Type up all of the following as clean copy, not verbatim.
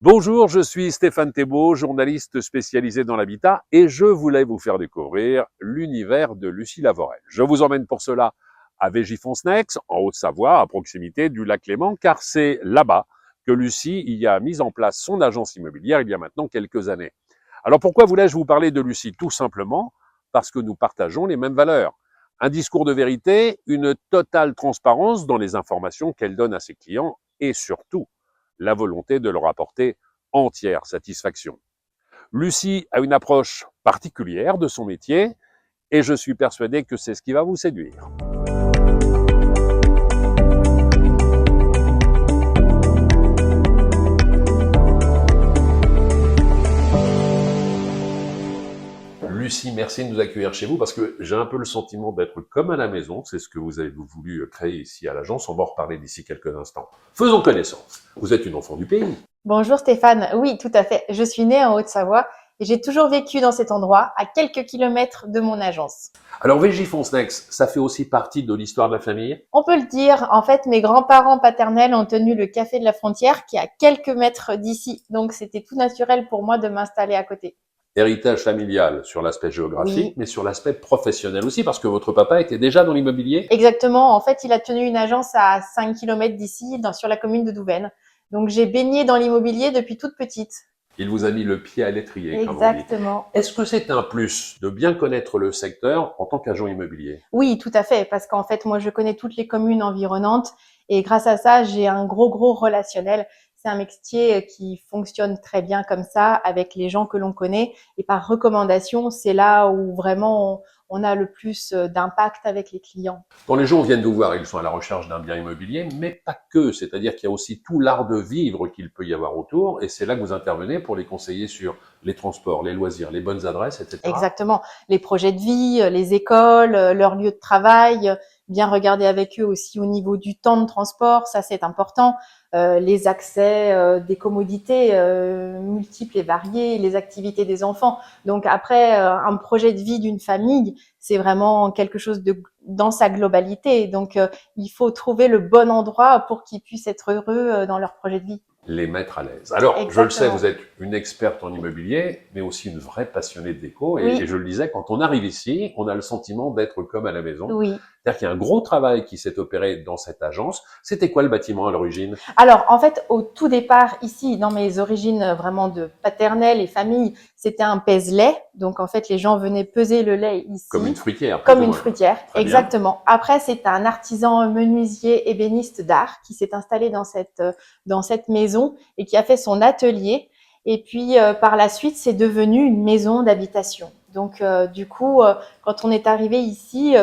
Bonjour, je suis Stéphane Thébault, journaliste spécialisé dans l'habitat et je voulais vous faire découvrir l'univers de Lucie Lavorel. Je vous emmène pour cela à Végifonsnex, en Haute-Savoie, à proximité du lac Léman, car c'est là-bas que Lucie y a mis en place son agence immobilière il y a maintenant quelques années. Alors pourquoi voulais-je vous parler de Lucie? Tout simplement parce que nous partageons les mêmes valeurs. Un discours de vérité, une totale transparence dans les informations qu'elle donne à ses clients et surtout la volonté de leur apporter entière satisfaction. Lucie a une approche particulière de son métier et je suis persuadé que c'est ce qui va vous séduire. Lucie, merci de nous accueillir chez vous parce que j'ai un peu le sentiment d'être comme à la maison. C'est ce que vous avez voulu créer ici à l'agence. On va en reparler d'ici quelques instants. Faisons connaissance. Vous êtes une enfant du pays. Bonjour Stéphane, oui tout à fait. Je suis née en Haute-Savoie et j'ai toujours vécu dans cet endroit, à quelques kilomètres de mon agence. Alors Végifonsnex, ça fait aussi partie de l'histoire de la famille? On peut le dire, en fait mes grands-parents paternels ont tenu le Café de la Frontière qui est à quelques mètres d'ici, donc c'était tout naturel pour moi de m'installer à côté. Héritage familial sur l'aspect géographique, Oui, mais sur l'aspect professionnel aussi, parce que votre papa était déjà dans l'immobilier. exactement. En fait il a tenu une agence à 5 kilomètres d'ici, sur la commune de Douvaine. Donc j'ai baigné dans l'immobilier depuis toute petite. Il vous a mis le pied à l'étrier, comme on dit. Exactement. Est-ce que c'est un plus de bien connaître le secteur en tant qu'agent immobilier? Oui, tout à fait, parce qu'en fait, moi, je connais toutes les communes environnantes et grâce à ça, j'ai un gros relationnel. C'est un métier qui fonctionne très bien comme ça avec les gens que l'on connaît et par recommandation, c'est là où vraiment on a le plus d'impact avec les clients. Quand les gens viennent vous voir, ils sont à la recherche d'un bien immobilier, mais pas que. C'est-à-dire qu'il y a aussi tout l'art de vivre qu'il peut y avoir autour, et c'est là que vous intervenez pour les conseiller sur les transports, les loisirs, les bonnes adresses, etc. Exactement. Les projets de vie, les écoles, leur lieu de travail, bien regarder avec eux aussi au niveau du temps de transport, ça c'est important. Les accès, des commodités multiples et variées, les activités des enfants. Donc après, un projet de vie d'une famille, c'est vraiment quelque chose de dans sa globalité. Donc il faut trouver le bon endroit pour qu'ils puissent être heureux dans leur projet de vie. Les mettre à l'aise. Alors, je le sais, vous Exactement. êtes une experte en immobilier, mais aussi une vraie passionnée de déco. Et Oui, je le disais, quand on arrive ici, on a le sentiment d'être comme à la maison. oui. C'est-à-dire qu'il y a un gros travail qui s'est opéré dans cette agence. C'était quoi le bâtiment à l'origine? Alors, en fait, au tout départ, ici, dans mes origines vraiment de paternelle et famille, c'était un pèse-lait. Donc, en fait, les gens venaient peser le lait Comme une ici, fruitière, plus comme ou une moins. fruitière. Très bien. Exactement. Après, c'est un artisan menuisier ébéniste d'art qui s'est installé dans cette maison et qui a fait son atelier. Et puis, par la suite, c'est devenu une maison d'habitation. Donc, du coup, quand on est arrivé ici,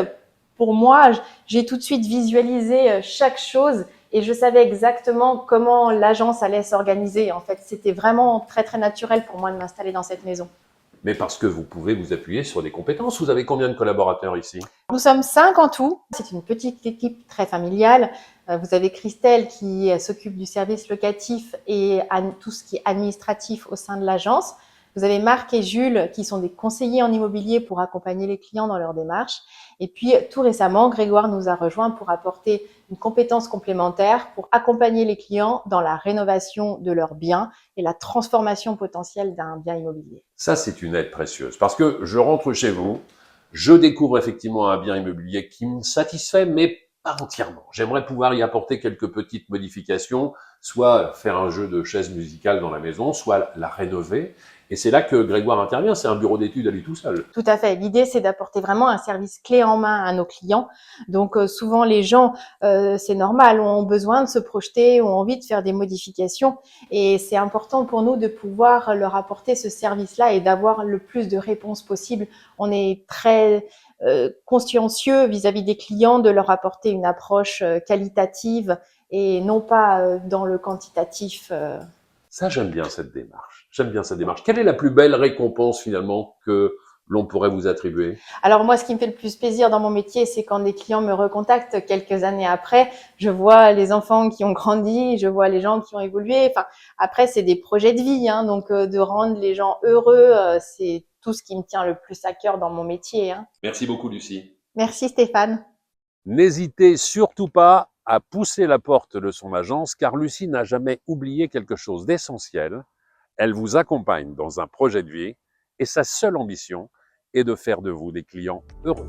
pour moi, j'ai tout de suite visualisé chaque chose et je savais exactement comment l'agence allait s'organiser. En fait, c'était vraiment très naturel pour moi de m'installer dans cette maison. Mais parce que vous pouvez vous appuyer sur des compétences. Vous avez combien de collaborateurs ici? Nous sommes 5 en tout. C'est une petite équipe très familiale. Vous avez Christelle qui s'occupe du service locatif et tout ce qui est administratif au sein de l'agence. Vous avez Marc et Jules qui sont des conseillers en immobilier pour accompagner les clients dans leur démarche. Et puis tout récemment, Grégoire nous a rejoints pour apporter une compétence complémentaire pour accompagner les clients dans la rénovation de leurs biens et la transformation potentielle d'un bien immobilier. Ça, c'est une aide précieuse. Parce que je rentre chez vous, je découvre effectivement un bien immobilier qui me satisfait, mais pas entièrement. J'aimerais pouvoir y apporter quelques petites modifications, soit faire un jeu de chaises musicales dans la maison, soit la rénover. Et c'est là que Grégoire intervient. C'est un bureau d'études à lui tout seul. Tout à fait. L'idée, c'est d'apporter vraiment un service clé en main à nos clients. Donc, souvent, les gens, c'est normal, ont besoin de se projeter, ont envie de faire des modifications. Et c'est important pour nous de pouvoir leur apporter ce service-là et d'avoir le plus de réponses possible. On est très consciencieux vis-à-vis des clients de leur apporter une approche qualitative et non pas dans le quantitatif. Ça, j'aime bien cette démarche. J'aime bien cette démarche. Quelle est la plus belle récompense finalement que l'on pourrait vous attribuer? Alors moi, ce qui me fait le plus plaisir dans mon métier, c'est quand des clients me recontactent quelques années après. Je vois les enfants qui ont grandi, je vois les gens qui ont évolué. Enfin, après, c'est des projets de vie, hein, donc de rendre les gens heureux, c'est tout ce qui me tient le plus à cœur dans mon métier, hein. Merci beaucoup, Lucie. Merci Stéphane. N'hésitez surtout pas a poussé la porte de son agence car Lucie n'a jamais oublié quelque chose d'essentiel. Elle vous accompagne dans un projet de vie et sa seule ambition est de faire de vous des clients heureux.